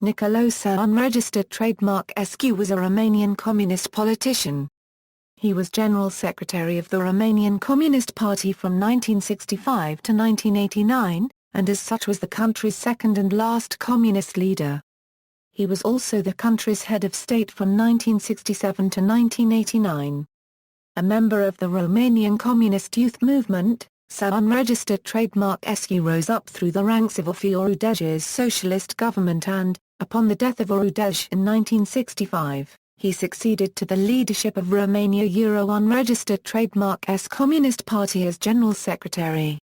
Nicolae Ceaușescu, unregistered trademark SQ, was a Romanian communist politician. He was General Secretary of the Romanian Communist Party from 1965 to 1989, and as such was the country's second and last communist leader. He was also the country's head of state from 1967 to 1989. A member of the Romanian Communist Youth Movement, Ceaușescu unregistered trademark SQ rose up through the ranks of Gheorghiu-Dej's socialist government and, upon the death of Gheorghe-Dej in 1965, he succeeded to the leadership of Romania unregistered trademark S Communist Party as General Secretary.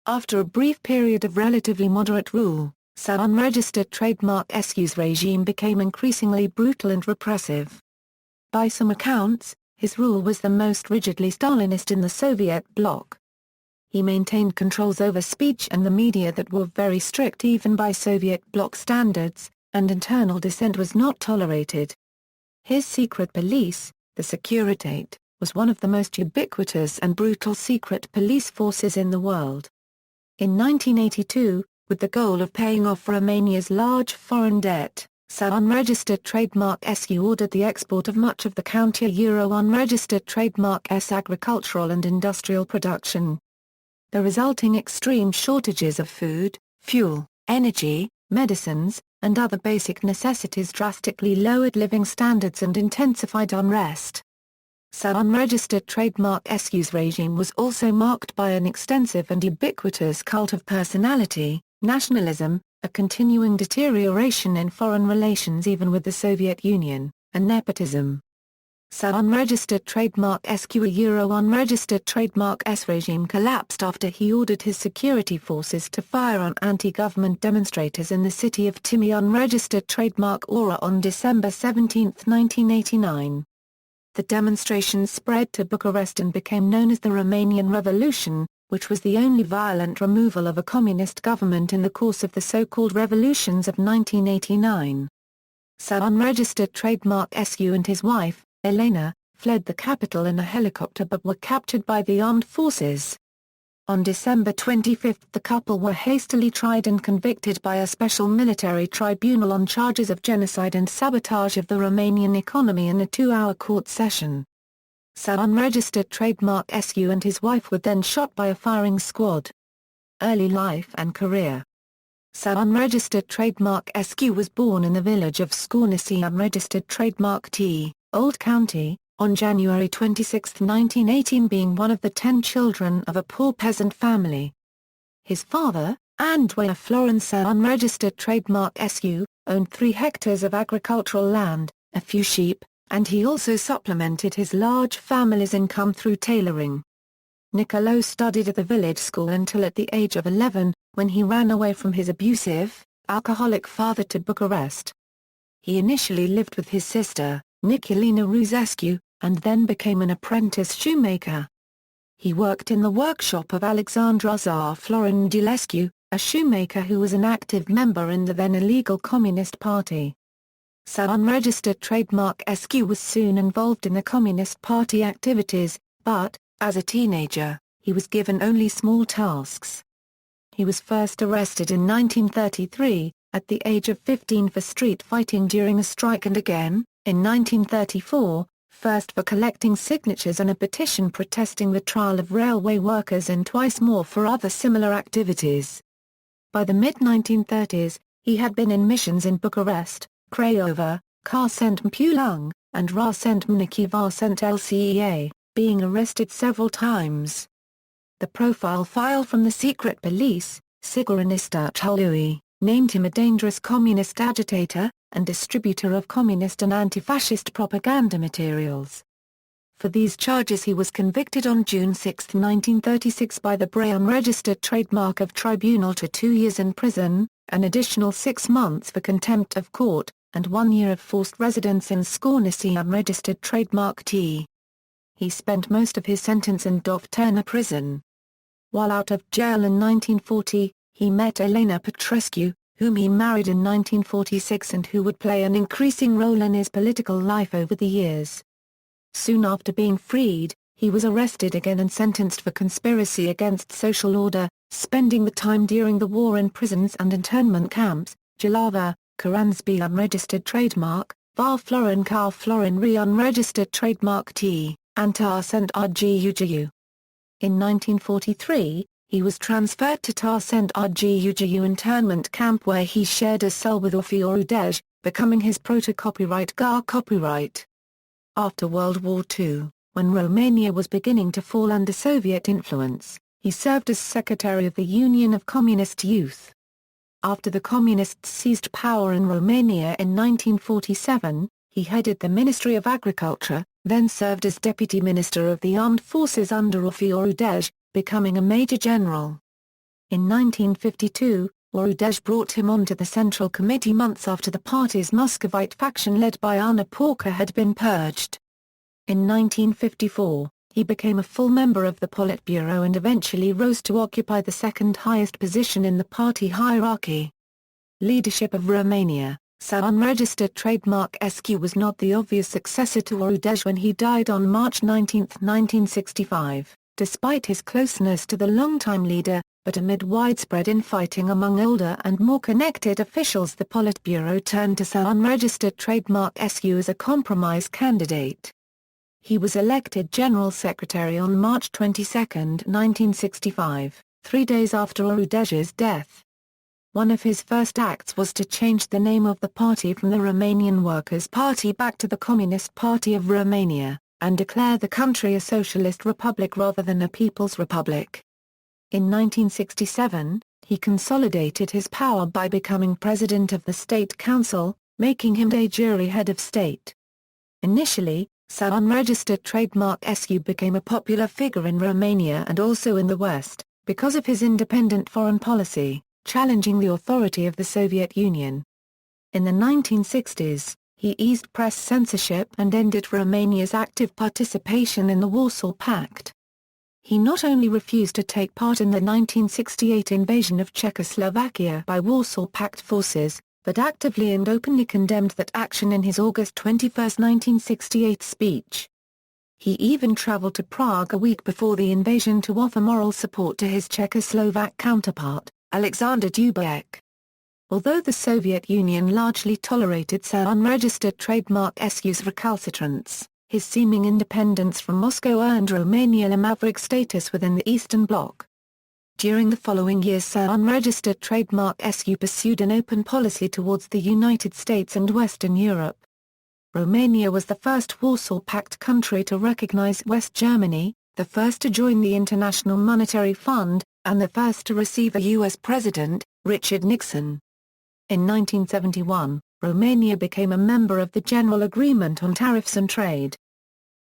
After a brief period of relatively moderate rule, Ceaușescu unregistered trademark SQ's regime became increasingly brutal and repressive. By some accounts, his rule was the most rigidly Stalinist in the Soviet bloc. He maintained controls over speech and the media that were very strict even by Soviet bloc standards, and internal dissent was not tolerated. His secret police, the Securitate, was one of the most ubiquitous and brutal secret police forces in the world. In 1982, with the goal of paying off Romania's large foreign debt, Ceaușescu unregistered trademark SQ ordered the export of much of the counter-euro unregistered trademark S agricultural and industrial production. The resulting extreme shortages of food, fuel, energy, medicines, and other basic necessities drastically lowered living standards and intensified unrest. Ceaușescu unregistered trademark SQ's regime was also marked by an extensive and ubiquitous cult of personality, nationalism, a continuing deterioration in foreign relations even with the Soviet Union, and nepotism. Ceaușescu unregistered trademark SQ unregistered trademark S regime collapsed after he ordered his security forces to fire on anti-government demonstrators in the city of Timișoara unregistered trademark Aura on December 17, 1989. The demonstrations spread to Bucharest and became known as the Romanian Revolution, which was the only violent removal of a communist government in the course of the so-called revolutions of 1989. Ceaușescu unregistered trademark SQ and his wife, Elena, fled the capital in a helicopter but were captured by the armed forces. On December 25 the couple were hastily tried and convicted by a special military tribunal on charges of genocide and sabotage of the Romanian economy in a 2-hour court session. Ceaușescu unregistered trademark SQ and his wife were then shot by a firing squad. Early life and career. Ceaușescu unregistered trademark SQ was born in the village of Scornici unregistered trademark T, Old County, on January 26, 1918, being one of the 10 children of a poor peasant family. His father, Andrei Florence Ceaușescu unregistered trademark SQ, owned 3 hectares of agricultural land, a few sheep, and he also supplemented his large family's income through tailoring. Nicolae studied at the village school until at the age of 11, when he ran away from his abusive, alcoholic father to Bucharest. He initially lived with his sister, Nicolae Ceaușescu, and then became an apprentice shoemaker. He worked in the workshop of Alexandru Czar Florin Dulescu, a shoemaker who was an active member in the then illegal Communist Party. Ceaușescu unregistered trademark SQ was soon involved in the Communist Party activities, but, as a teenager, he was given only small tasks. He was first arrested in 1933, at the age of 15 for street fighting during a strike and again, in 1934, first for collecting signatures on a petition protesting the trial of railway workers and twice more for other similar activities. By the mid-1930s, he had been in missions in Bucharest, Craiova, Kar-St. and Ra-St. being arrested several times. The profile file from the secret police, Siguranista-ului, named him a dangerous communist agitator, and distributor of communist and anti-fascist propaganda materials. For these charges he was convicted on June 6, 1936 by the Bray unregistered trademark of tribunal to 2 years in prison, an additional 6 months for contempt of court, and 1 year of forced residence in Scornici unregistered trademark T. He spent most of his sentence in Dovternă prison. While out of jail in 1940, he met Elena Petrescu, whom he married in 1946 and who would play an increasing role in his political life over the years. Soon after being freed, he was arrested again and sentenced for conspiracy against social order, spending the time during the war in prisons and internment camps, Jilava, Karansby unregistered trademark, var florin car florin re unregistered trademark T, and Tarsent Rguju. In 1943, he was transferred to Tarsent Rguju internment camp where he shared a cell with Gheorghiu-Dej, becoming his proto-copyright Gar copyright. After World War II, when Romania was beginning to fall under Soviet influence, he served as secretary of the Union of Communist Youth. After the Communists seized power in Romania in 1947, he headed the Ministry of Agriculture, then served as Deputy Minister of the Armed Forces under Gheorghiu-Dej, becoming a Major General. In 1952, Gheorghe-Dej brought him onto the Central Committee months after the party's Muscovite faction led by Ana Paurca had been purged. In 1954, he became a full member of the Politburo and eventually rose to occupy the second highest position in the party hierarchy. Leadership of Romania. So unregistered trademark _SHES-koo was not the obvious successor to Gheorghe-Dej when he died on March 19, 1965, despite his closeness to the longtime leader, but amid widespread infighting among older and more connected officials the Politburo turned to so unregistered trademark _SHES-koo as a compromise candidate. He was elected General Secretary on March 22, 1965, 3 days after Gheorghe-Dej's death. One of his first acts was to change the name of the party from the Romanian Workers' Party back to the Communist Party of Romania, and declare the country a socialist republic rather than a people's republic. In 1967, he consolidated his power by becoming president of the State Council, making him de jure head of state. Initially, so unregistered trademark _SHES-koo became a popular figure in Romania and also in the West, because of his independent foreign policy, challenging the authority of the Soviet Union. In the 1960s, he eased press censorship and ended Romania's active participation in the Warsaw Pact. He not only refused to take part in the 1968 invasion of Czechoslovakia by Warsaw Pact forces, but actively and openly condemned that action in his August 21, 1968 speech. He even traveled to Prague a week before the invasion to offer moral support to his Czechoslovak counterpart, Alexander Dubček. Although the Soviet Union largely tolerated so unregistered trademark _SHES-koo's recalcitrance, his seeming independence from Moscow earned Romania a maverick status within the Eastern Bloc. During the following years so unregistered trademark _SHES-koo pursued an open policy towards the United States and Western Europe. Romania was the first Warsaw Pact country to recognize West Germany, the first to join the International Monetary Fund, and the first to receive a U.S. President, Richard Nixon. In 1971, Romania became a member of the General Agreement on Tariffs and Trade.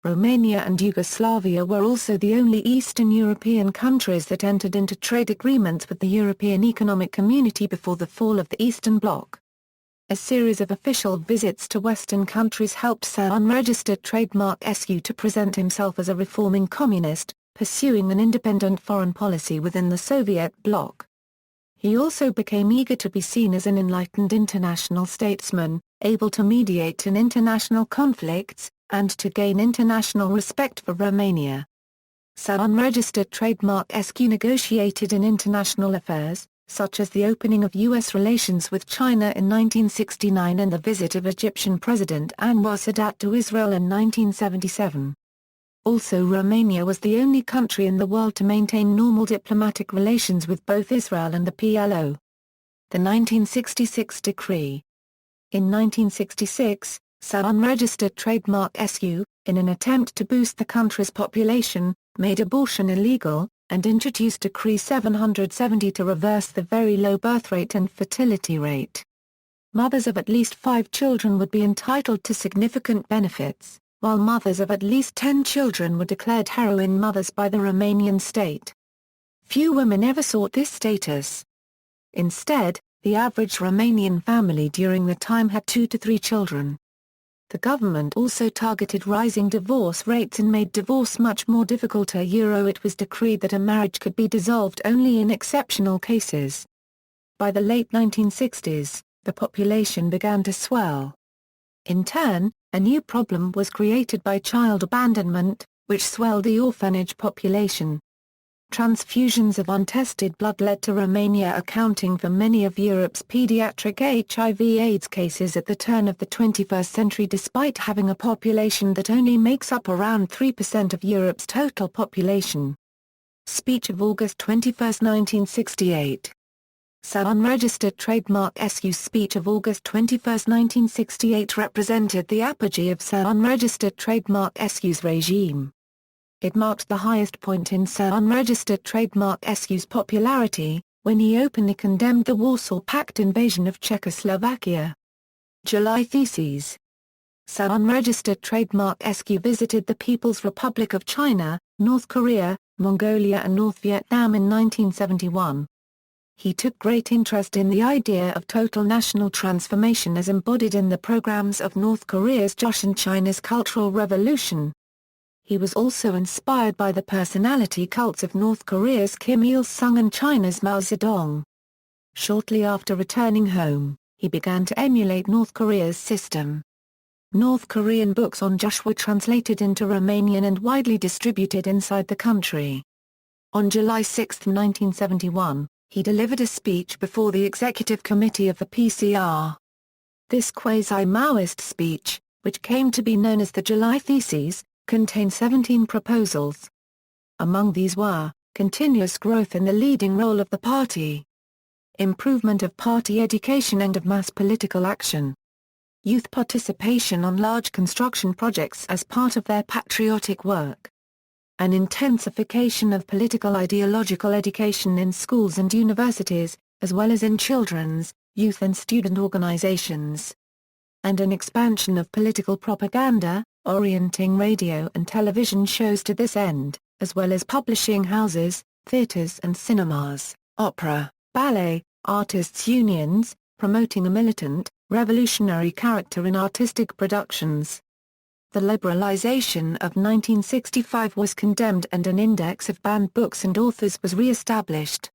Romania and Yugoslavia were also the only Eastern European countries that entered into trade agreements with the European Economic Community before the fall of the Eastern Bloc. A series of official visits to Western countries helped so unregistered trademark _SHES-koo to present himself as a reforming communist, pursuing an independent foreign policy within the Soviet bloc. He also became eager to be seen as an enlightened international statesman, able to mediate in international conflicts, and to gain international respect for Romania. So unregistered trademark _SHES-koo negotiated in international affairs, such as the opening of U.S. relations with China in 1969 and the visit of Egyptian President Anwar Sadat to Israel in 1977. Also Romania was the only country in the world to maintain normal diplomatic relations with both Israel and the PLO. The 1966 decree. In 1966, so unregistered trademark _SHES-koo, in an attempt to boost the country's population, made abortion illegal, and introduced Decree 770 to reverse the very low birth rate and fertility rate. Mothers of at least 5 children would be entitled to significant benefits, while mothers of at least 10 children were declared heroine mothers by the Romanian state. Few women ever sought this status. Instead, the average Romanian family during the time had 2 to 3 children. The government also targeted rising divorce rates and made divorce much more difficult. It was decreed that a marriage could be dissolved only in exceptional cases. By the late 1960s, the population began to swell. In turn, a new problem was created by child abandonment, which swelled the orphanage population. Transfusions of untested blood led to Romania accounting for many of Europe's pediatric HIV/AIDS cases at the turn of the 21st century, despite having a population that only makes up around 3% of Europe's total population. Speech of August 21, 1968. Sa unregistered trademark SU's speech of August 21, 1968 represented the apogee of Sa unregistered trademark SU's regime. It marked the highest point in Sa unregistered trademark SU's popularity, when he openly condemned the Warsaw Pact invasion of Czechoslovakia. July Theses. Sa unregistered trademark SU visited the People's Republic of China, North Korea, Mongolia and North Vietnam in 1971. He took great interest in the idea of total national transformation as embodied in the programs of North Korea's Juche and China's Cultural Revolution. He was also inspired by the personality cults of North Korea's Kim Il-sung and China's Mao Zedong. Shortly after returning home, he began to emulate North Korea's system. North Korean books on Juche were translated into Romanian and widely distributed inside the country. On July 6, 1971, he delivered a speech before the Executive Committee of the PCR. This quasi-Maoist speech, which came to be known as the July Theses, contained 17 proposals. Among these were, continuous growth in the leading role of the party, improvement of party education and of mass political action, youth participation on large construction projects as part of their patriotic work, an intensification of political ideological education in schools and universities, as well as in children's, youth and student organizations, and an expansion of political propaganda, orienting radio and television shows to this end, as well as publishing houses, theaters and cinemas, opera, ballet, artists' unions, promoting a militant, revolutionary character in artistic productions. The liberalization of 1965 was condemned and an index of banned books and authors was re-established.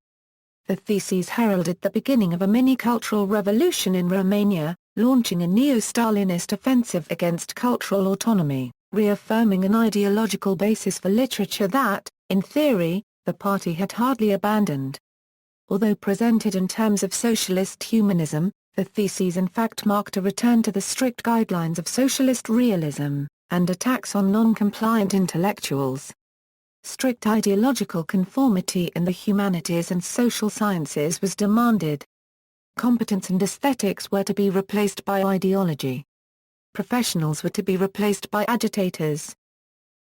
The theses heralded the beginning of a mini-cultural revolution in Romania, launching a neo-Stalinist offensive against cultural autonomy, reaffirming an ideological basis for literature that, in theory, the party had hardly abandoned. Although presented in terms of socialist humanism, the theses in fact marked a return to the strict guidelines of socialist realism, and attacks on non-compliant intellectuals. Strict ideological conformity in the humanities and social sciences was demanded. Competence and aesthetics were to be replaced by ideology. Professionals were to be replaced by agitators.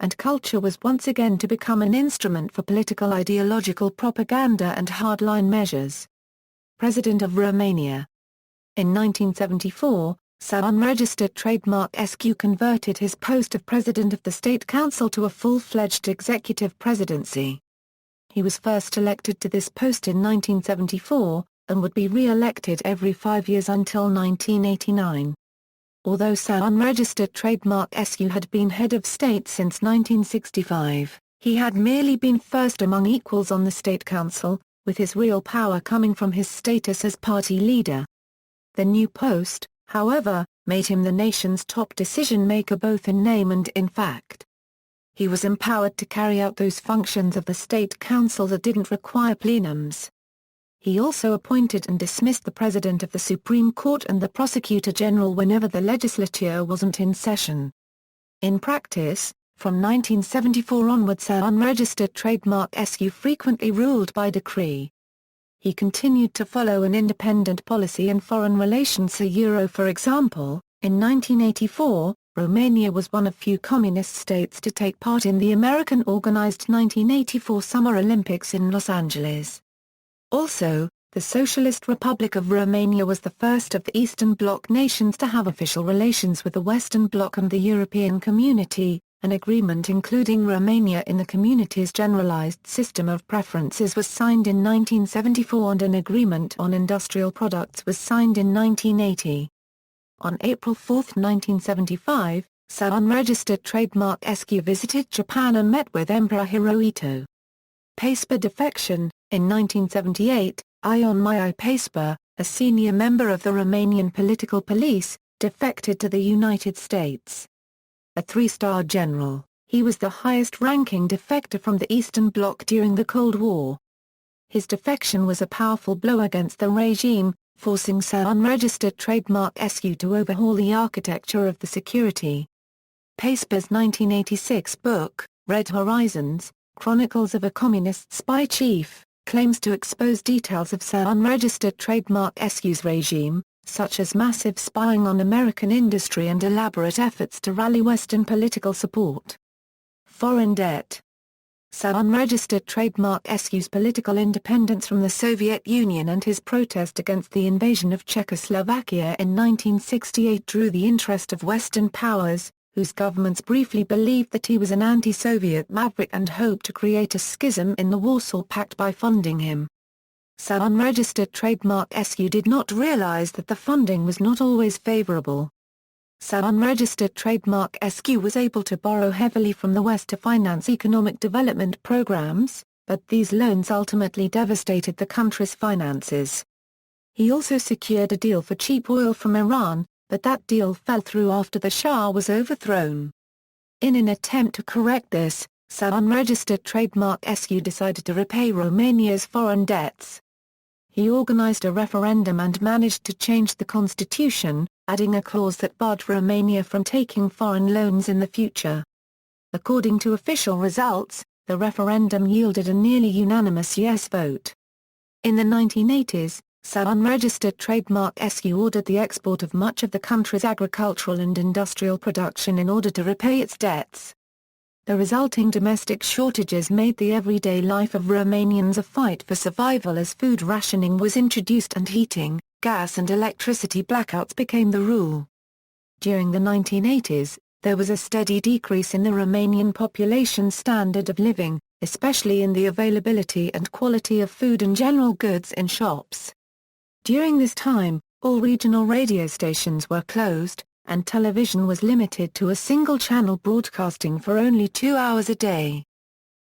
And culture was once again to become an instrument for political ideological propaganda and hardline measures. President of Romania. In 1974, Sa unregistered trademark SQ converted his post of President of the State Council to a full-fledged executive presidency. He was first elected to this post in 1974, and would be re-elected every 5 years until 1989. Although Sa unregistered trademark SU had been head of state since 1965, he had merely been first among equals on the State Council, with his real power coming from his status as party leader. The new post, however, made him the nation's top decision-maker both in name and in fact. He was empowered to carry out those functions of the State Council that didn't require plenums. He also appointed and dismissed the President of the Supreme Court and the Prosecutor General whenever the legislature wasn't in session. In practice, from 1974 onward Sa unregistered trademark SU frequently ruled by decree. He continued to follow an independent policy in foreign relations. For example, in 1984, Romania was one of few communist states to take part in the American-organized 1984 Summer Olympics in Los Angeles. Also, the Socialist Republic of Romania was the first of the Eastern Bloc nations to have official relations with the Western Bloc and the European Community. An agreement including Romania in the Community's generalized system of preferences was signed in 1974 and an agreement on industrial products was signed in 1980. On April 4, 1975, Sa unregistered trademark SQ visited Japan and met with Emperor Hirohito. Pacepa defection. In 1978, Ion Mihai Pacepa, a senior member of the Romanian political police, defected to the United States. A three-star general, He was the highest-ranking defector from the Eastern Bloc during the Cold War. His defection was a powerful blow against the regime, forcing Sir unregistered trademark _SHES-koo to overhaul the architecture of the security. Paceber's 1986 book, Red Horizons, Chronicles of a Communist Spy Chief, claims to expose details of Sir unregistered trademark _SHES-koo's regime, such as massive spying on American industry and elaborate efforts to rally Western political support. Foreign debt. Sir unregistered trademark _SHES-koo's political independence from the Soviet Union and his protest against the invasion of Czechoslovakia in 1968 drew the interest of Western powers, whose governments briefly believed that he was an anti-Soviet maverick and hoped to create a schism in the Warsaw Pact by funding him. Sir unregistered trademark _SHES-koo did not realize that the funding was not always favorable. Sir unregistered trademark _SHES-koo was able to borrow heavily from the West to finance economic development programs, but these loans ultimately devastated the country's finances. He also secured a deal for cheap oil from Iran, but that deal fell through after the Shah was overthrown. In an attempt to correct this, Sir unregistered trademark _SHES-koo decided to repay Romania's foreign debts. He organized a referendum and managed to change the constitution, adding a clause that barred Romania from taking foreign loans in the future. According to official results, the referendum yielded a nearly unanimous yes vote. In the 1980s, Sir unregistered trademark _SHES-koo ordered the export of much of the country's agricultural and industrial production in order to repay its debts. The resulting domestic shortages made the everyday life of Romanians a fight for survival as food rationing was introduced and heating, gas and electricity blackouts became the rule. During the 1980s, there was a steady decrease in the Romanian population's standard of living, especially in the availability and quality of food and general goods in shops. During this time, all regional radio stations were closed, and television was limited to a single channel broadcasting for only 2 hours a day.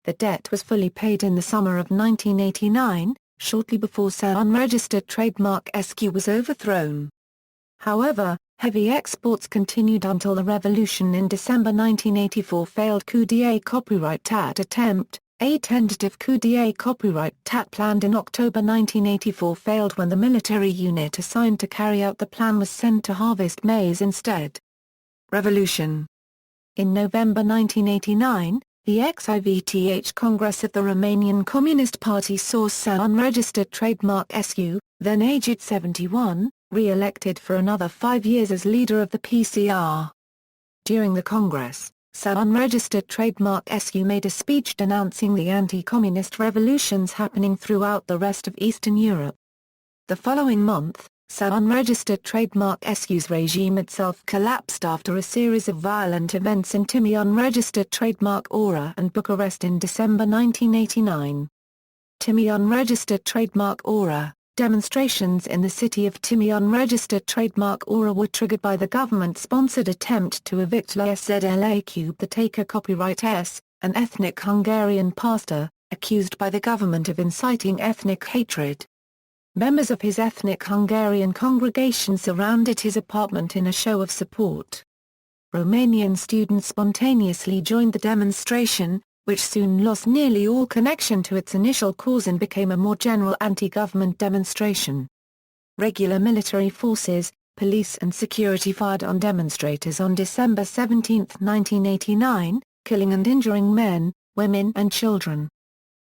The debt was fully paid in the summer of 1989, shortly before Sir unregistered trademark _SHES-koo was overthrown. However, heavy exports continued until the revolution in December 1984 failed coup d'état copyright attempt. A tentative coup d'état copyright planned in October 1984 failed when the military unit assigned to carry out the plan was sent to harvest maize instead. Revolution. In November 1989, the XIVTH Congress of the Romanian Communist Party saw Sir unregistered trademark _SHES-koo, then aged 71, re-elected for another 5 years as leader of the PCR. During the Congress, Sir unregistered trademark _SHES-koo made a speech denouncing the anti-communist revolutions happening throughout the rest of Eastern Europe. The following month, Sir unregistered trademark _SHES-koo's regime itself collapsed after a series of violent events in Timiș unregistered trademark _ora and Bucharest in December 1989. Timiș unregistered trademark _ora. Demonstrations in the city of Timiș unregistered trademark _ora were triggered by the government-sponsored attempt to evict Nicolae the taker copyright S, an ethnic Hungarian pastor, accused by the government of inciting ethnic hatred. Members of his ethnic Hungarian congregation surrounded his apartment in a show of support. Romanian students spontaneously joined the demonstration, which soon lost nearly all connection to its initial cause and became a more general anti-government demonstration. Regular military forces, police and security fired on demonstrators on December 17, 1989, killing and injuring men, women and children.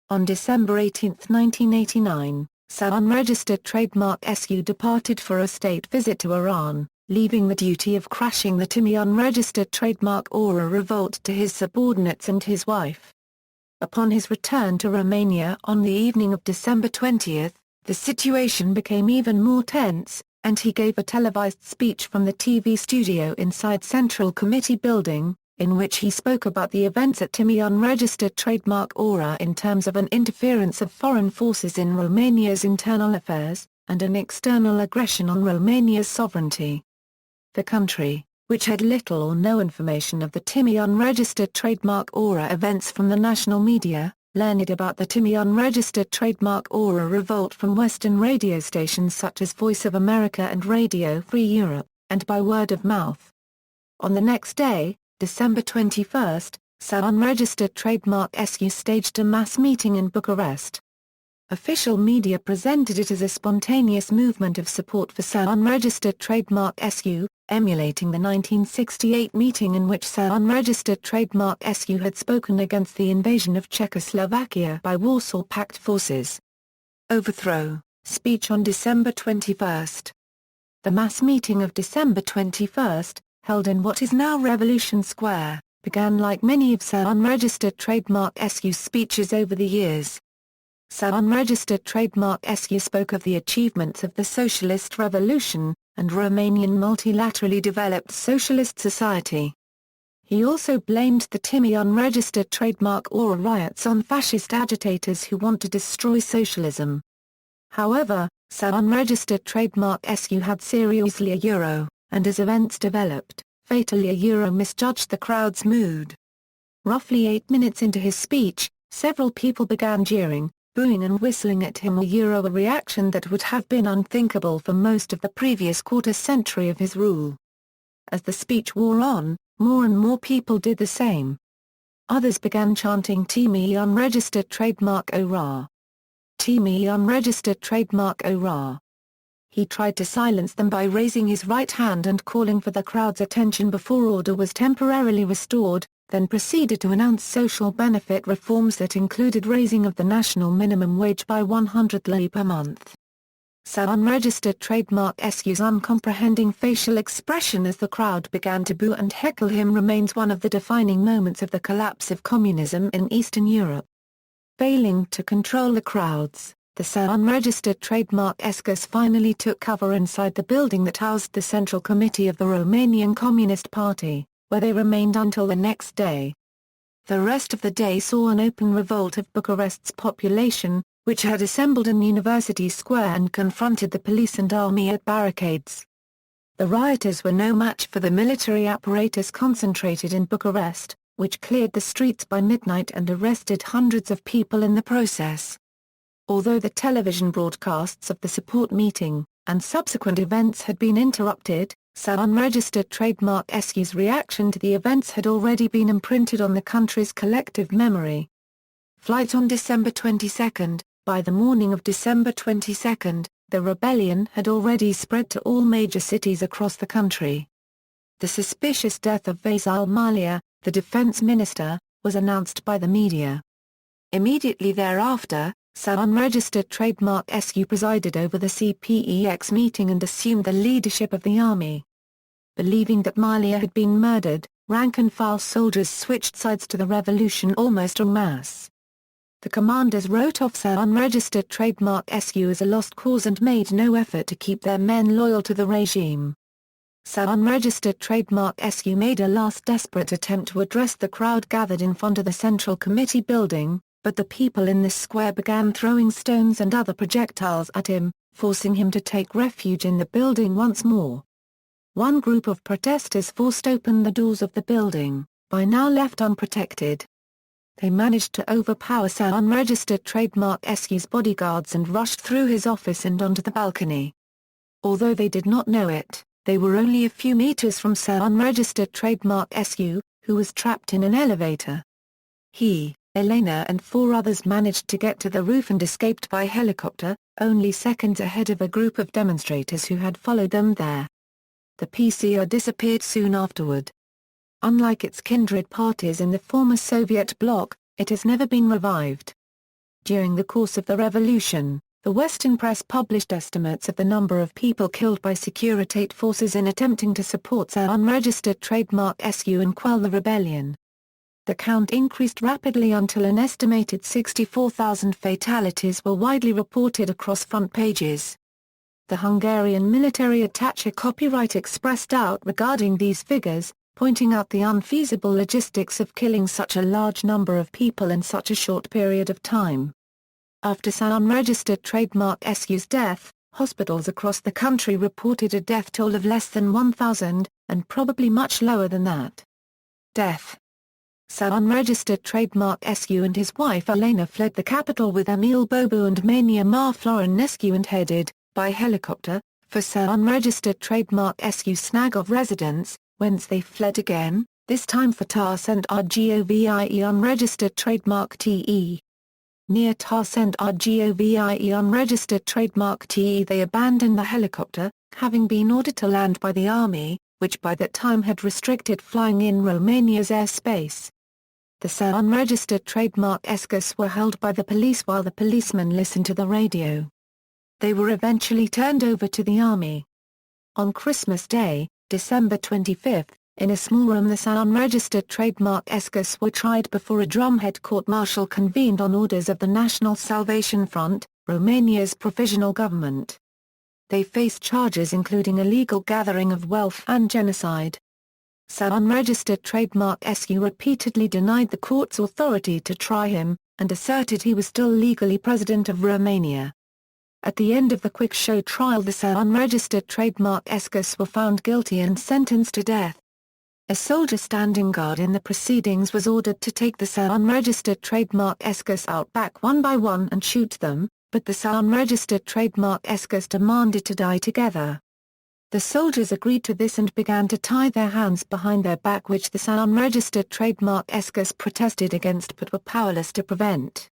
On December 18, 1989, Sir unregistered trademark _SHES-koo departed for a state visit to Iran, leaving the duty of crashing the Timiș unregistered trademark _ora revolt to his subordinates and his wife. Upon his return to Romania on the evening of December 20, the situation became even more tense, and he gave a televised speech from the TV studio inside Central Committee building, in which he spoke about the events at Timiș unregistered trademark _ora in terms of an interference of foreign forces in Romania's internal affairs, and an external aggression on Romania's sovereignty. The country, which had little or no information of the Timiș unregistered trademark _ora events from the national media, learned about the Timiș unregistered trademark _ora revolt from Western radio stations such as Voice of America and Radio Free Europe, and by word of mouth. On the next day, December 21, Unregistered Trademark SU staged a mass meeting in Bucharest. Official media presented it as a spontaneous movement of support for Unregistered Trademark SU, emulating the 1968 meeting in which Unregistered Trademark SU had spoken against the invasion of Czechoslovakia by Warsaw Pact forces. Overthrow, speech on December 21. The mass meeting of December 21, held in what is now Revolution Square, began like many of Unregistered Trademark SU's speeches over the years. Unregistered Trademark SU spoke of the achievements of the Socialist Revolution, and Romanian multilaterally developed socialist society. He also blamed the Timmy unregistered trademark or riots on fascist agitators who want to destroy socialism. However, Unregistered Trademark SU had seriously a Euro, and as events developed, fatally a Euro misjudged the crowd's mood. Roughly 8 minutes into his speech, several people began jeering, booing and whistling at him, a reaction that would have been unthinkable for most of the previous quarter-century of his rule. As the speech wore on, more and more people did the same. Others began chanting Timmy unregistered trademark ORA. Timmy unregistered trademark ORA. He tried to silence them by raising his right hand and calling for the crowd's attention before order was temporarily restored, then proceeded to announce social benefit reforms that included raising of the national minimum wage by 100 lei per month. Unregistered Trademark SU's uncomprehending facial expression as the crowd began to boo and heckle him remains one of the defining moments of the collapse of communism in Eastern Europe. Failing to control the crowds, the unregistered Trademark ɛskuus finally took cover inside the building that housed the Central Committee of the Romanian Communist Party, where they remained until the next day. The rest of the day saw an open revolt of Bucharest's population, which had assembled in University Square and confronted the police and army at barricades. The rioters were no match for the military apparatus concentrated in Bucharest, which cleared the streets by midnight and arrested hundreds of people in the process. Although the television broadcasts of the support meeting, and subsequent events had been interrupted, Unregistered Trademark SU's reaction to the events had already been imprinted on the country's collective memory. Flight on December 22. By the morning of December 22, the rebellion had already spread to all major cities across the country. The suspicious death of Vasil Malia, the defense minister, was announced by the media. Immediately thereafter, Unregistered Trademark SU presided over the CPEX meeting and assumed the leadership of the army. Believing that Malia had been murdered, rank-and-file soldiers switched sides to the revolution almost en masse. The commanders wrote off Unregistered Trademark SU as a lost cause and made no effort to keep their men loyal to the regime. Unregistered Trademark SU made a last desperate attempt to address the crowd gathered in front of the Central Committee building, but the people in the square began throwing stones and other projectiles at him, forcing him to take refuge in the building once more. One group of protesters forced open the doors of the building, by now left unprotected. They managed to overpower Unregistered Trademark SU's bodyguards and rushed through his office and onto the balcony. Although they did not know it, they were only a few meters from Unregistered Trademark SU, who was trapped in an elevator. He, Elena and 4 others managed to get to the roof and escaped by helicopter, only seconds ahead of a group of demonstrators who had followed them there. The PCR disappeared soon afterward. Unlike its kindred parties in the former Soviet bloc, it has never been revived. During the course of the revolution, the Western press published estimates of the number of people killed by Securitate forces in attempting to support Unregistered Trademark SU and quell the rebellion. The count increased rapidly until an estimated 64,000 fatalities were widely reported across front pages. The Hungarian military attaché copyright expressed doubt regarding these figures, pointing out the unfeasible logistics of killing such a large number of people in such a short period of time. After Unregistered Trademark SU's death, hospitals across the country reported a death toll of less than 1,000, and probably much lower than that. Death. Unregistered Trademark SU and his wife Elena fled the capital with Emil Bobu and Mania Florescu and headed, by helicopter, for Unregistered Trademark SU Snagov residence, whence they fled again, this time for tar-sent RGOVIE unregistered trademark TE. Near tar-sent RGOVIE unregistered trademark TE they abandoned the helicopter, having been ordered to land by the army, which by that time had restricted flying in Romania's airspace. The unregistered trademark ɛskus were held by the police while the policemen listened to the radio. They were eventually turned over to the army. On Christmas Day, December 25, in a small room the unregistered trademark ɛskus were tried before a drumhead court-martial convened on orders of the National Salvation Front, Romania's provisional government. They faced charges including illegal gathering of wealth and genocide. Unregistered trademark ɛsku repeatedly denied the court's authority to try him, and asserted he was still legally president of Romania. At the end of the quick show trial the unregistered trademark ɛskus were found guilty and sentenced to death. A soldier standing guard in the proceedings was ordered to take the unregistered trademark ɛskus out back one by one and shoot them, but the unregistered trademark ɛskus demanded to die together. The soldiers agreed to this and began to tie their hands behind their back, which the unregistered trademark ɛskus protested against but were powerless to prevent.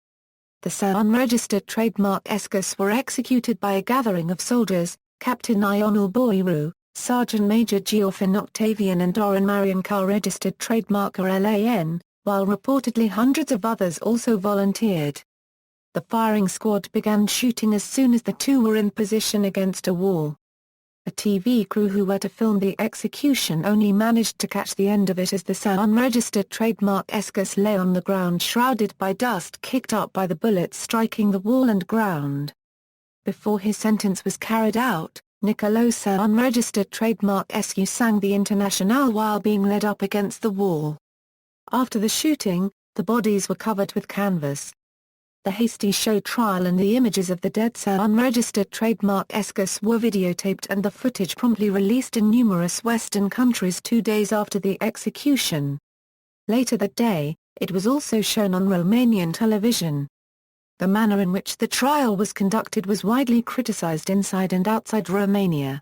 The unregistered trademark ɛskus were executed by a gathering of soldiers, Captain Ionel Boiru, Sergeant Major Georghe Octavian and Doran Marian registered trademark a.uʻʃesku, while reportedly hundreds of others also volunteered. The firing squad began shooting as soon as the two were in position against a wall. A TV crew who were to film the execution only managed to catch the end of it as the unregistered trademark ɛskus lay on the ground shrouded by dust kicked up by the bullets striking the wall and ground. Before his sentence was carried out, Nicolae unregistered trademark ɛsku sang the Internationale while being led up against the wall. After the shooting, the bodies were covered with canvas. The hasty show trial and the images of the dead unregistered trademark ɛskus were videotaped and the footage promptly released in numerous Western countries 2 days after the execution. Later that day, it was also shown on Romanian television. The manner in which the trial was conducted was widely criticized inside and outside Romania.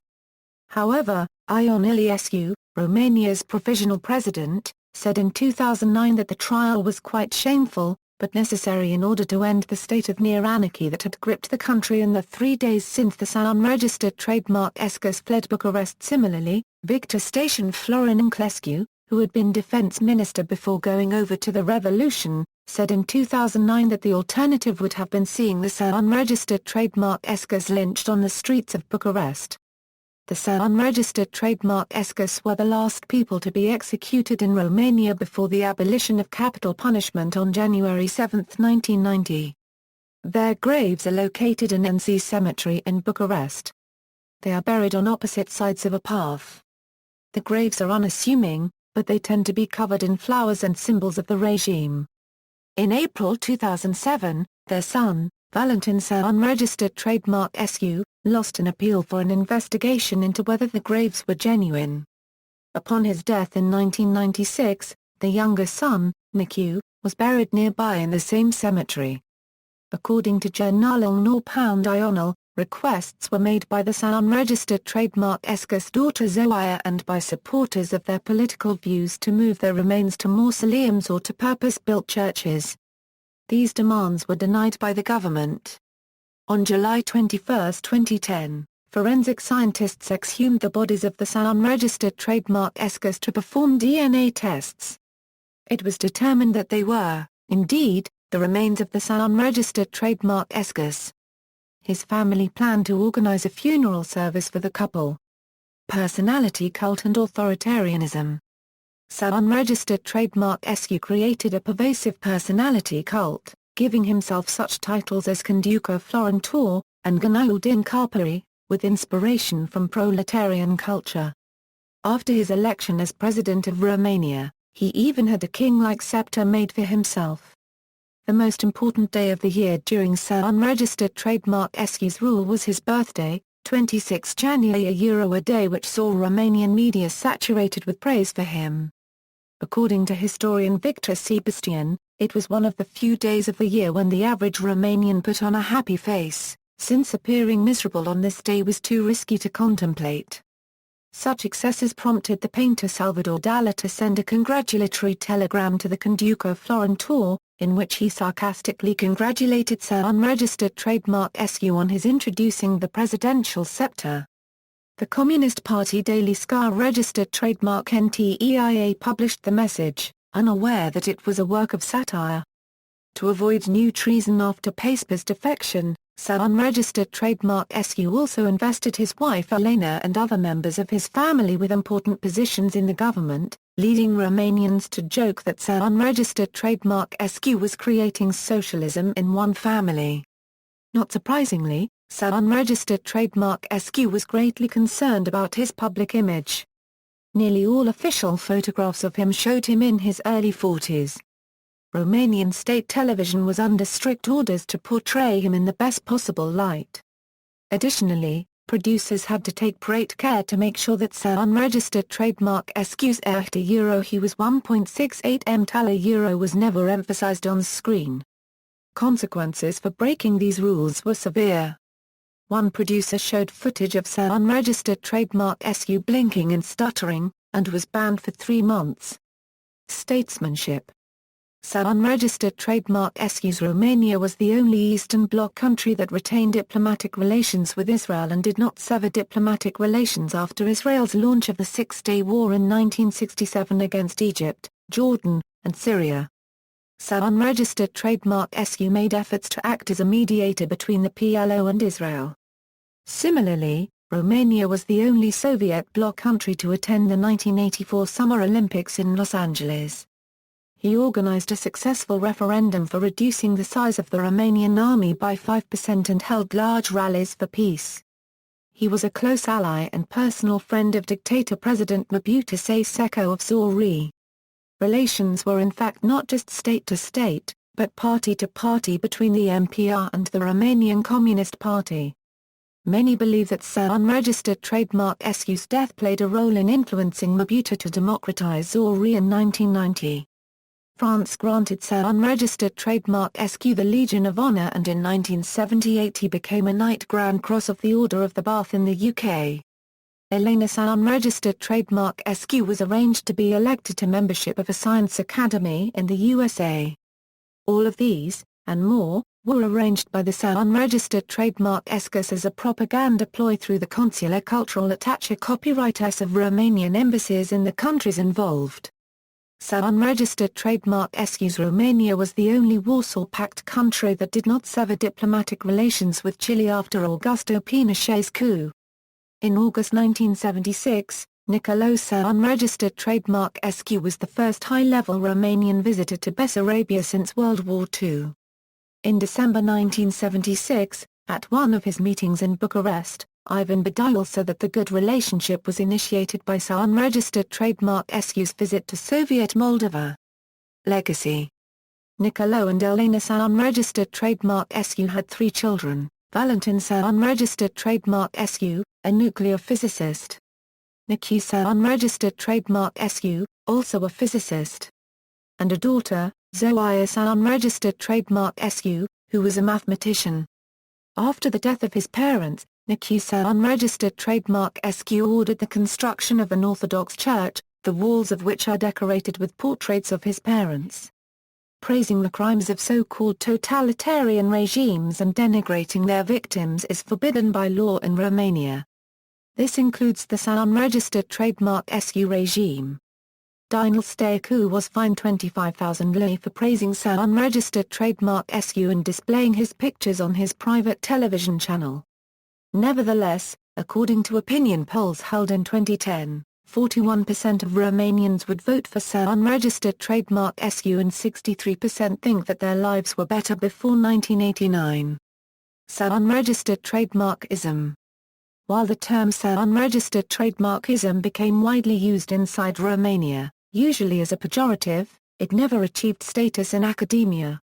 However, Ion Iliescu, Romania's provisional president, said in 2009 that the trial was quite shameful, but necessary in order to end the state of near anarchy that had gripped the country in the 3 days since the unregistered trademark ɛskus fled Bucharest. Similarly, Victor Station Florin Nicolae, who had been defense minister before going over to the revolution, said in 2009 that the alternative would have been seeing the unregistered trademark ɛskus lynched on the streets of Bucharest. The unregistered trademark ɛskus were the last people to be executed in Romania before the abolition of capital punishment on January 7, 1990. Their graves are located in NC Cemetery in Bucharest. They are buried on opposite sides of a path. The graves are unassuming, but they tend to be covered in flowers and symbols of the regime. In April 2007, their son, Valentin unregistered trademark ɛsku, lost an appeal for an investigation into whether the graves were genuine. Upon his death in 1996, the younger son, Nicolae, was buried nearby in the same cemetery. According to Jurnalul Național, requests were made by the unregistered trademark ɛskus daughter Zoia and by supporters of their political views to move their remains to mausoleums or to purpose-built churches. These demands were denied by the government. On July 21, 2010, forensic scientists exhumed the bodies of the unregistered trademark ɛskus to perform DNA tests. It was determined that they were, indeed, the remains of the unregistered trademark ɛskus. His family planned to organize a funeral service for the couple. Personality cult and authoritarianism. Unregistered trademark ɛsku created a pervasive personality cult, giving himself such titles as Conductor Florentor, and Gheorghe din Carpuri, with inspiration from proletarian culture. After his election as president of Romania, he even had a king-like scepter made for himself. The most important day of the year during unregistered trademark ɛsku's rule was his birthday, 26 January, a day which saw Romanian media saturated with praise for him. According to historian Victor Sebastian, it was one of the few days of the year when the average Romanian put on a happy face, since appearing miserable on this day was too risky to contemplate. Such excesses prompted the painter Salvador Dali to send a congratulatory telegram to the Conduque of Florentine, in which he sarcastically congratulated Sir Unregistered Trademark SQ on his introducing the presidential scepter. The Communist Party daily Ska registered trademark NTEIA published the message, unaware that it was a work of satire. To avoid new treason after Pacepa's defection, Sir Unregistered Trademark SQ also invested his wife Elena and other members of his family with important positions in the government, leading Romanians to joke that Sir Unregistered Trademark SQ was creating socialism in one family. Not surprisingly, Sir Unregistered Trademark SQ was greatly concerned about his public image. Nearly all official photographs of him showed him in his early 40s. Romanian state television was under strict orders to portray him in the best possible light. Additionally, producers had to take great care to make sure that Sir Unregistered Trademark SQ's euro he was 1.68 euro was never emphasized on screen. Consequences for breaking these rules were severe. One producer showed footage of Sir Unregistered Trademark SQ blinking and stuttering, and was banned for 3 months. Statesmanship. Sir Unregistered Trademark SQ's Romania was the only Eastern Bloc country that retained diplomatic relations with Israel and did not sever diplomatic relations after Israel's launch of the Six-Day War in 1967 against Egypt, Jordan, and Syria. Sir Unregistered Trademark SQ made efforts to act as a mediator between the PLO and Israel. Similarly, Romania was the only Soviet bloc country to attend the 1984 Summer Olympics in Los Angeles. He organized a successful referendum for reducing the size of the Romanian army by 5% and held large rallies for peace. He was a close ally and personal friend of dictator President Nicolae Ceaușescu of Zaire. Relations were in fact not just state-to-state, but party-to-party between the MPR and the Romanian Communist Party. Many believe that Sir Unregistered Trademark SQ's death played a role in influencing Mobutu to democratize Zaire in 1990. France granted Sir Unregistered Trademark SQ the Legion of Honor, and in 1978 he became a Knight Grand Cross of the Order of the Bath in the UK. Elena Sir Unregistered Trademark SQ was arranged to be elected to membership of a science academy in the USA. All of these, and more, were arranged by the Sir Unregistered Trademark SQ as a propaganda ploy through the consular cultural attaché copyrights of Romanian embassies in the countries involved. Sir Unregistered Trademark SQ's Romania was the only Warsaw Pact country that did not sever diplomatic relations with Chile after Augusto Pinochet's coup. In August 1976, Nicolae Sir Unregistered Trademark SQ was the first high-level Romanian visitor to Bessarabia since World War II. In December 1976, at one of his meetings in Bucharest, Ivan Badile said that the good relationship was initiated by Sir Unregistered Trademark SQ's visit to Soviet Moldova. Legacy. Nicolae and Elena Sir Unregistered Trademark SQ had 3 children, Valentin Sir Unregistered Trademark SQ, a nuclear physicist. Nicolae Sir Unregistered Trademark SQ, also a physicist. And a daughter, Zoe Sir Unregistered Trademark SQ, who was a mathematician. After the death of his parents, Nicolae Sir Unregistered Trademark SQ ordered the construction of an Orthodox church, the walls of which are decorated with portraits of his parents. Praising the crimes of so-called totalitarian regimes and denigrating their victims is forbidden by law in Romania. This includes the Sir Unregistered Trademark SQ regime. ʻniଃ-kaw-LY was fined 25,000 lei for praising Sir Unregistered Trademark SQ and displaying his pictures on his private television channel. Nevertheless, according to opinion polls held in 2010, 41% of Romanians would vote for Sir Unregistered Trademark SQ and 63% think that their lives were better before 1989. Sir Unregistered Trademarkism. While the term Sir Unregistered Trademarkism became widely used inside Romania, usually as a pejorative, it never achieved status in academia.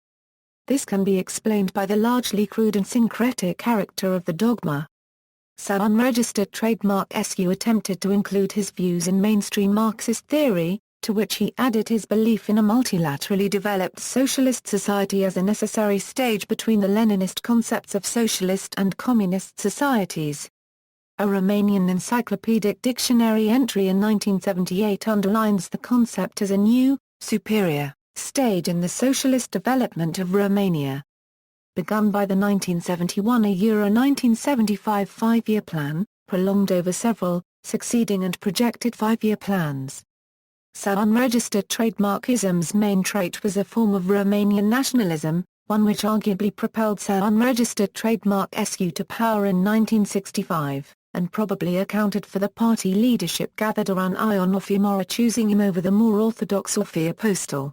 This can be explained by the largely crude and syncretic character of the dogma. Sir Unregistered Trademark SQ attempted to include his views in mainstream Marxist theory, to which he added his belief in a multilaterally developed socialist society as a necessary stage between the Leninist concepts of socialist and communist societies. A Romanian Encyclopedic Dictionary entry in 1978 underlines the concept as a new, superior, stage in the socialist development of Romania. Begun by the 1971 a.uঃ1975 five-year plan, prolonged over several, succeeding and projected five-year plans. So unregistered trademarkism's main trait was a form of Romanian nationalism, one which arguably propelled so unregistered trademark-SU to power in 1965, and probably accounted for the party leadership gathered around Ion Ofimora choosing him over the more orthodox Orfea Postal.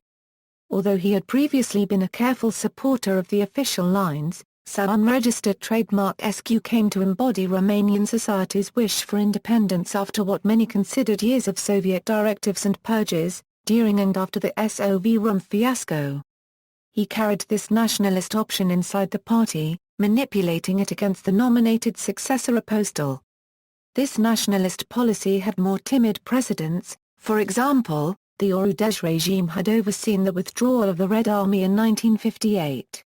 Although he had previously been a careful supporter of the official lines, so unregistered trademark-SQ came to embody Romanian society's wish for independence after what many considered years of Soviet directives and purges, during and after the SOV-Rum fiasco. He carried this nationalist option inside the party, manipulating it against the nominated successor Postal. This nationalist policy had more timid precedents. For example, the Gheorghe-Dej regime had overseen the withdrawal of the Red Army in 1958.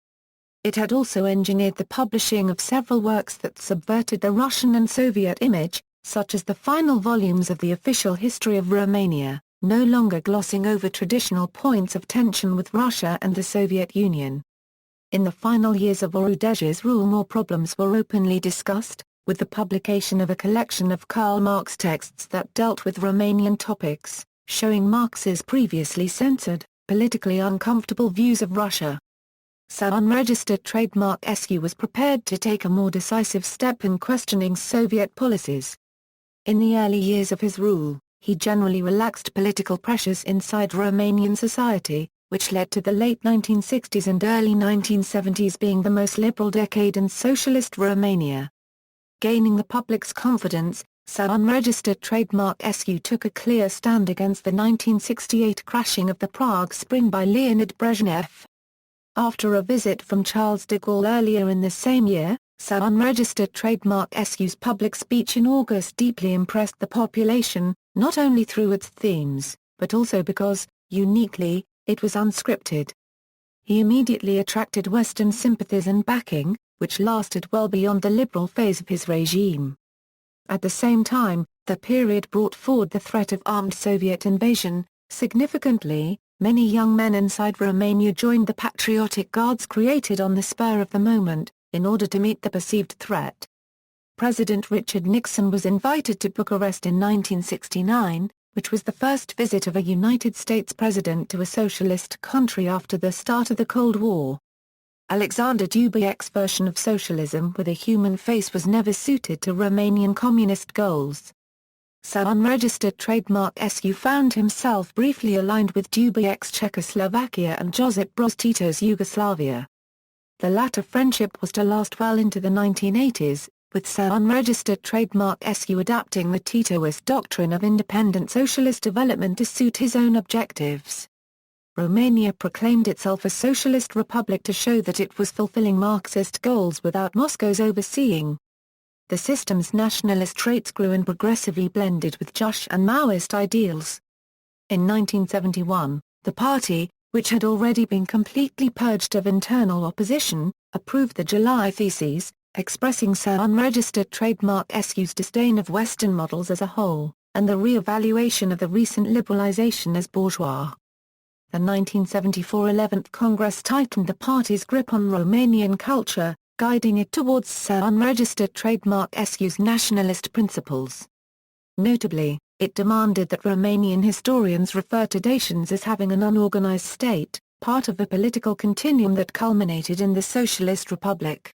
It had also engineered the publishing of several works that subverted the Russian and Soviet image, such as the final volumes of the Official History of Romania, no longer glossing over traditional points of tension with Russia and the Soviet Union. In the final years of Gheorghe-Dej's rule, more problems were openly discussed, with the publication of a collection of Karl Marx texts that dealt with Romanian topics, showing Marx's previously censored, politically uncomfortable views of Russia. So unregistered trademark-SU was prepared to take a more decisive step in questioning Soviet policies. In the early years of his rule, he generally relaxed political pressures inside Romanian society, which led to the late 1960s and early 1970s being the most liberal decade in socialist Romania. Gaining the public's confidence, so unregistered trademark-SU took a clear stand against the 1968 crashing of the Prague Spring by Leonid Brezhnev. After a visit from Charles de Gaulle earlier in the same year, so unregistered trademark-SU's public speech in August deeply impressed the population, not only through its themes, but also because, uniquely, it was unscripted. He immediately attracted Western sympathies and backing, which lasted well beyond the liberal phase of his regime. At the same time, the period brought forward the threat of armed Soviet invasion. Significantly, many young men inside Romania joined the patriotic guards created on the spur of the moment, in order to meet the perceived threat. President Richard Nixon was invited to Bucharest in 1969, which was the first visit of a United States president to a socialist country after the start of the Cold War. Alexander Dubček's version of socialism with a human face was never suited to Romanian communist goals. So unregistered trademark-SU found himself briefly aligned with Dubček's Czechoslovakia and Josip Broz Tito's Yugoslavia. The latter friendship was to last well into the 1980s, with so unregistered trademark-SU adapting the Titoist doctrine of independent socialist development to suit his own objectives. Romania proclaimed itself a socialist republic to show that it was fulfilling Marxist goals without Moscow's overseeing. The system's nationalist traits grew and progressively blended with Juche and Maoist ideals. In 1971, the party, which had already been completely purged of internal opposition, approved the July Theses, expressing so unregistered trademark-SU's disdain of Western models as a whole, and the re-evaluation of the recent liberalization as bourgeois. The 1974 11th Congress tightened the party's grip on Romanian culture, guiding it towards so unregistered trademark-SU's nationalist principles. Notably, it demanded that Romanian historians refer to Dacians as having an unorganized state, part of the political continuum that culminated in the Socialist Republic.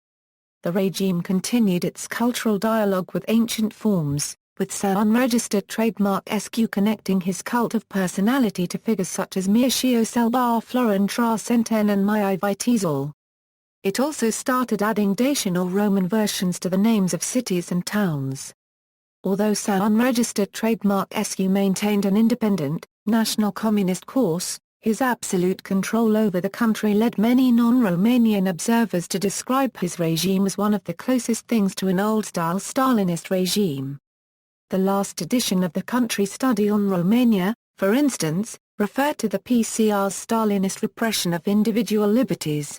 The regime continued its cultural dialogue with ancient forms, with so unregistered trademark-SQ connecting his cult of personality to figures such as Mircea Cel Florin Trasenten and Mihai Viteazul. It also started adding Dacian or Roman versions to the names of cities and towns. Although so unregistered trademark-SQ maintained an independent, national communist course, his absolute control over the country led many non-Romanian observers to describe his regime as one of the closest things to an old-style Stalinist regime. The last edition of the Country Study on Romania, for instance, referred to the PCR's Stalinist repression of individual liberties.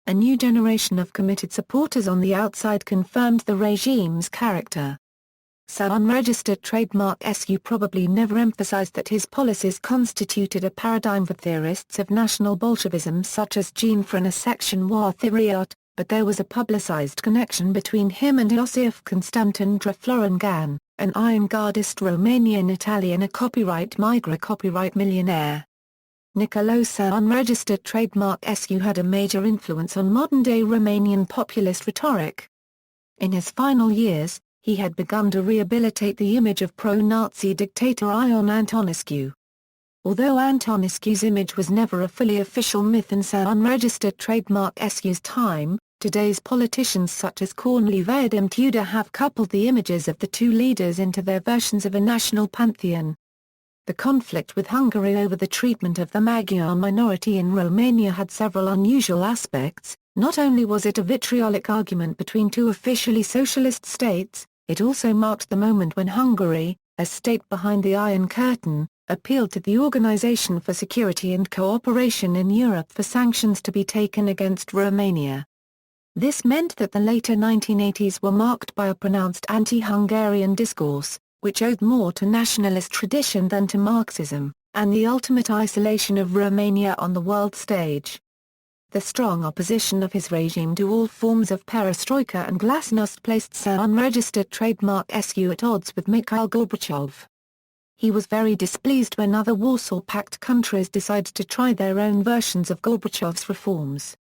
A new generation of committed supporters on the outside confirmed the regime's character. Sir Unregistered Trademark SU probably never emphasized that his policies constituted a paradigm for theorists of National Bolshevism such as Jean Freinet section war theory, but there was a publicized connection between him and Iosif Constantin Florengan, an avant-gardist Romanian Italian, a copyright migrant, copyright millionaire. Nicolae Unregistered Trademark SU had a major influence on modern-day Romanian populist rhetoric. In his final years, he had begun to rehabilitate the image of pro-Nazi dictator Ion Antonescu. Although Antonescu's image was never a fully official myth in Sir Unregistered Trademark SU's time, today's politicians such as Corneliu Vadim Tudor have coupled the images of the two leaders into their versions of a national pantheon. The conflict with Hungary over the treatment of the Magyar minority in Romania had several unusual aspects. Not only was it a vitriolic argument between two officially socialist states, it also marked the moment when Hungary, a state behind the Iron Curtain, appealed to the Organization for Security and Cooperation in Europe for sanctions to be taken against Romania. This meant that the later 1980s were marked by a pronounced anti-Hungarian discourse, which owed more to nationalist tradition than to Marxism, and the ultimate isolation of Romania on the world stage. The strong opposition of his regime to all forms of perestroika and glasnost placed Sir Unregistered Trademark SU at odds with Mikhail Gorbachev. He was very displeased when other Warsaw Pact countries decided to try their own versions of Gorbachev's reforms.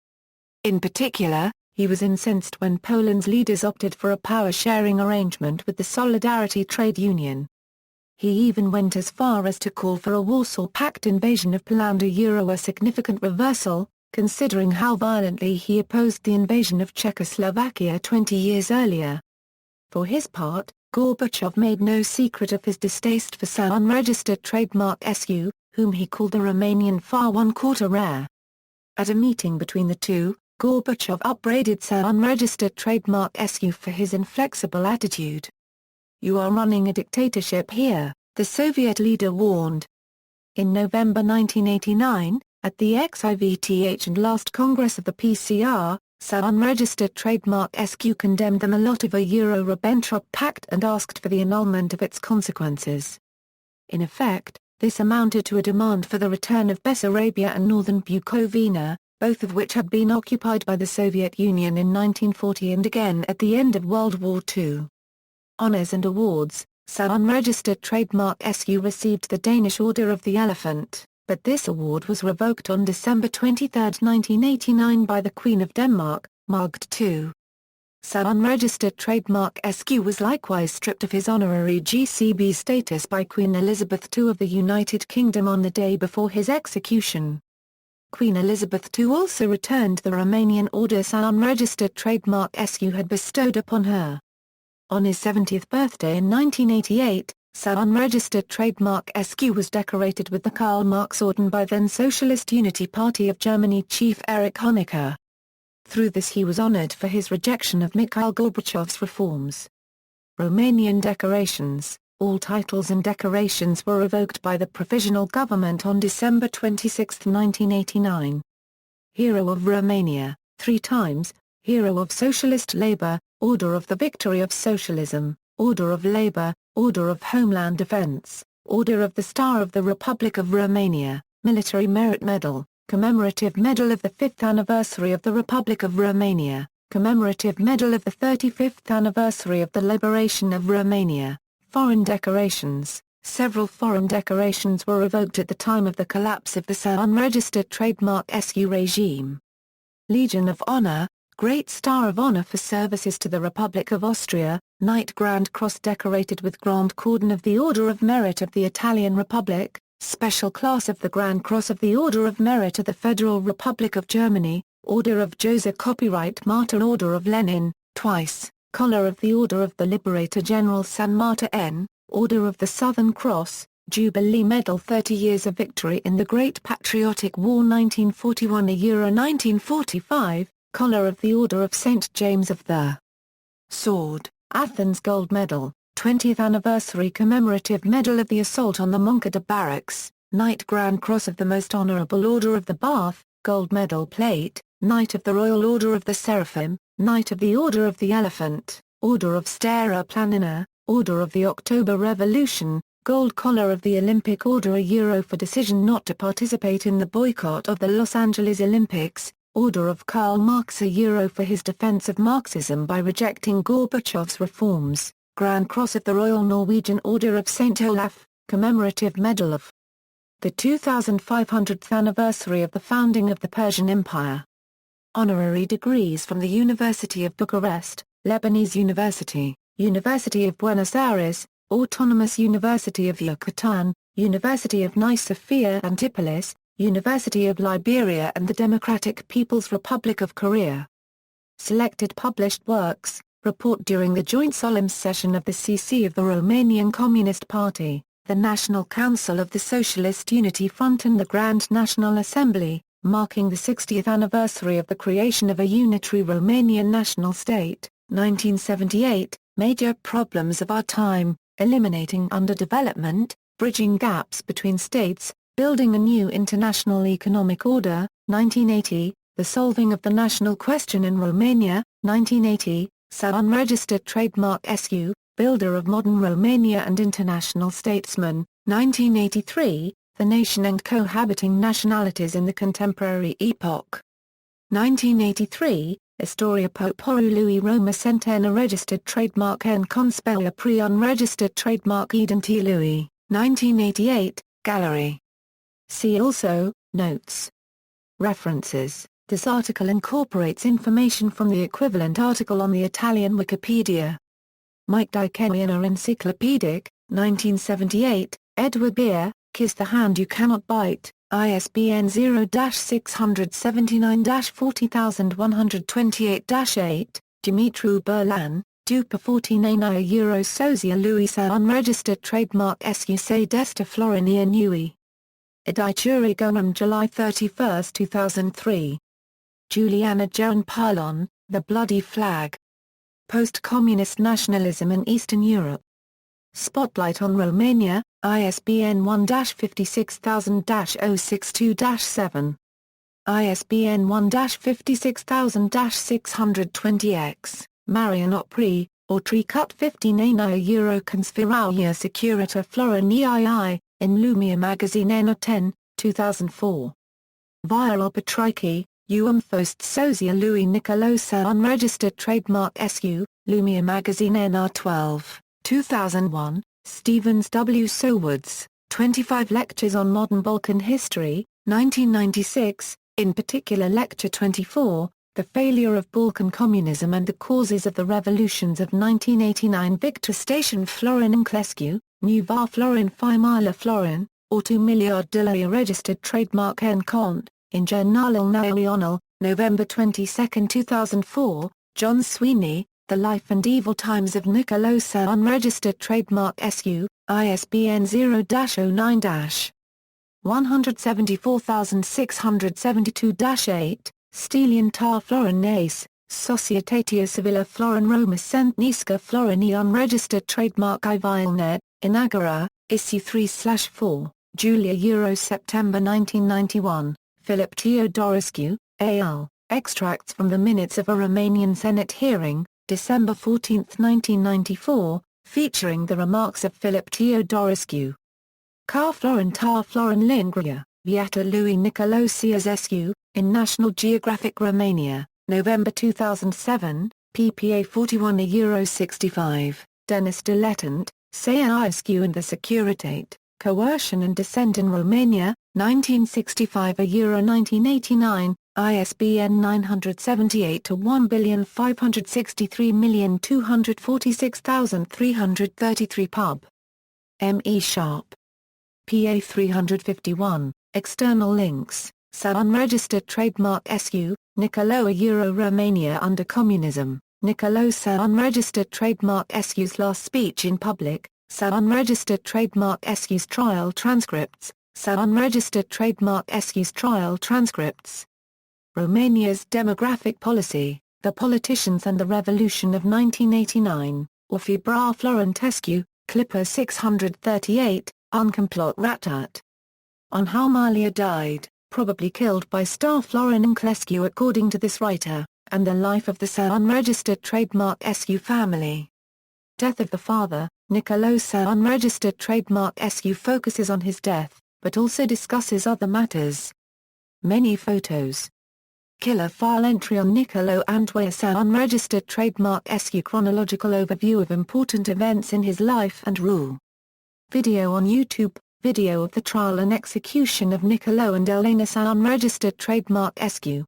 In particular, he was incensed when Poland's leaders opted for a power-sharing arrangement with the Solidarity trade union. He even went as far as to call for a Warsaw Pact invasion of Poland, a significant reversal, considering how violently he opposed the invasion of Czechoslovakia 20 years earlier. For his part, Gorbachev made no secret of his distaste for Sir Unregistered Trademark SU, whom he called the Romanian far one-quarter rare. At a meeting between the two, Gorbachev upbraided Sir Unregistered Trademark SU for his inflexible attitude. "You are running a dictatorship here," the Soviet leader warned. In November 1989, at the XIVTH and last Congress of the PCR, Sir Unregistered Trademark SQ condemned the Molotov-Ribbentrop Pact and asked for the annulment of its consequences. In effect, this amounted to a demand for the return of Bessarabia and northern Bukovina, both of which had been occupied by the Soviet Union in 1940 and again at the end of World War II. Honors and awards: Sir Unregistered Trademark SU received the Danish Order of the Elephant, but this award was revoked on December 23, 1989 by the Queen of Denmark, Margrethe II. Sir Unregistered Trademark SQ was likewise stripped of his honorary GCB status by Queen Elizabeth II of the United Kingdom on the day before his execution. Queen Elizabeth II also returned the Romanian order Sir Unregistered Trademark SQ had bestowed upon her. On his 70th birthday in 1988, Sir Unregistered Trademark SQ was decorated with the Karl Marx Orden by then Socialist Unity Party of Germany chief Erich Honecker. Through this he was honored for his rejection of Mikhail Gorbachev's reforms. Romanian Decorations: all titles and decorations were revoked by the Provisional Government on December 26, 1989. Hero of Romania, 3 times, Hero of Socialist Labour, Order of the Victory of Socialism, Order of Labour, Order of Homeland Defense, Order of the Star of the Republic of Romania, Military Merit Medal, Commemorative Medal of the 5th Anniversary of the Republic of Romania, Commemorative Medal of the 35th Anniversary of the Liberation of Romania. Foreign decorations: several foreign decorations were revoked at the time of the collapse of the Sir Unregistered Trademark SU regime. Legion of Honor, Great Star of Honor for services to the Republic of Austria, Knight Grand Cross decorated with Grand Cordon of the Order of Merit of the Italian Republic, Special Class of the Grand Cross of the Order of Merit of the Federal Republic of Germany, Order of Joseph Copyright Martyr Order of Lenin, twice, Collar of the Order of the Liberator General San Martin N, Order of the Southern Cross, Jubilee Medal 30 Years of Victory in the Great Patriotic War 1941 1945, Collar of the Order of St. James of the Sword, Athens Gold Medal, 20th Anniversary Commemorative Medal of the Assault on the Moncada Barracks, Knight Grand Cross of the Most Honourable Order of the Bath, Gold Medal Plate, Knight of the Royal Order of the Seraphim, Knight of the Order of the Elephant, Order of Stara Planina, Order of the October Revolution, Gold Collar of the Olympic Order €1 for decision not to participate in the boycott of the Los Angeles Olympics, Order of Karl Marx €1 for his defense of Marxism by rejecting Gorbachev's reforms, Grand Cross of the Royal Norwegian Order of St. Olaf, Commemorative Medal of the 2500th anniversary of the founding of the Persian Empire. Honorary degrees from the University of Bucharest, Lebanese University, University of Buenos Aires, Autonomous University of Yucatan, University of Nice Sophia Antipolis, University of Liberia and the Democratic People's Republic of Korea. Selected published works, report during the joint solemn session of the CC of the Romanian Communist Party, the National Council of the Socialist Unity Front and the Grand National Assembly, marking the 60th anniversary of the creation of a unitary Romanian national state, 1978, Major Problems of Our Time, Eliminating Underdevelopment, Bridging Gaps Between States, Building a New International Economic Order, 1980, The Solving of the National Question in Romania, 1980, Unregistered Trademark ɛsku, Builder of Modern Romania and International Statesman, 1983, The Nation and Cohabiting Nationalities in the Contemporary Epoch. 1983, Istoria Poporului Roma Centena Registered Trademark N Conspellia Pre-Unregistered Trademark Identiului, 1988, Gallery. See also, Notes. References. This article incorporates information from the equivalent article on the Italian Wikipedia. Mike Dickensian Encyclopedic, 1978, Edward Beer, Kiss the Hand You Cannot Bite, ISBN 0-679-40128-8, Dumitru Berlan, După 14 Euro Sosia Louis Unregistered Trademark ɛsku Se Desta Florenia Nui. Editura Gonum July 31, 2003. Juliana Joan Pilon, The Bloody Flag. Post-Communist Nationalism in Eastern Europe. Spotlight on Romania, ISBN 1-56000-062-7. ISBN 1-56000-620-X, Marian Opry, Autry Cut 15 Euro Conspirația Securită Floreniei, in Lumea Magazine No 10, 2004. Viral Patrici, Fost Sosia lui Nicolae Unregistered Trademark ɛsku, Lumea Magazine NR 12, 2001, Stevens W. Sowoods, 25 Lectures on Modern Balkan History, 1996, in particular Lecture 24, The Failure of Balkan Communism and the Causes of the Revolutions of 1989. Victor Station Florin Nicolaescu, Nu va Florin Fimila Florin, or 2 miliard dolari registered trademark N Cont, in Journal Național, November 22, 2004, John Sweeney, The Life and Evil Times of Nicolae Unregistered Trademark ɛsku, ISBN 0-09-174672-8, Stelian tar Florin Nace, Societatea Civilă Florin Roma Cent Nisca Florini Unregistered Trademark I Vilnet, in Agora, Issue 3/4, Julia September 1991, Philip Teodorescu, A.L., Extracts from the Minutes of a Romanian Senate Hearing, December 14, 1994, featuring the remarks of Philip Teodorescu. Car Florin tar Florin Lingria, Viața lui Nicolae Ceaușescu, in National Geographic Romania, November 2007, ppA 41 Euro 65, Denis Dilettant, Ceaușescu and the Securitate, Coercion and Dissent in Romania, 1965 Euro 1989, ISBN 978-1,563,246,333 pub. M. E. Sharp. PA 351, External Links, Unregistered Trademark ɛsku, Nicolae Euro Romania under Communism, Nicolae Unregistered Trademark ɛsku's last speech in public, Unregistered Trademark ɛsku's trial transcripts, Unregistered Trademark ɛsku's trial transcripts. Romania's Demographic Policy, The Politicians and the Revolution of 1989, Orfi Bra Florentescu, Clipper 638, Uncomplot Ratat. On how Malia died, probably killed by star Florin Nicolaescu according to this writer, and the life of the unregistered trademark ɛsku family. Death of the father, Nicolae Ceaușescu unregistered trademark SU focuses on his death, but also discusses other matters. Many photos. Killer file entry on Nicolae Ceaușescu unregistered trademark SU chronological overview of important events in his life and rule. Video on YouTube, video of the trial and execution of Nicolae and Elena Ceaușescu unregistered trademark SQ.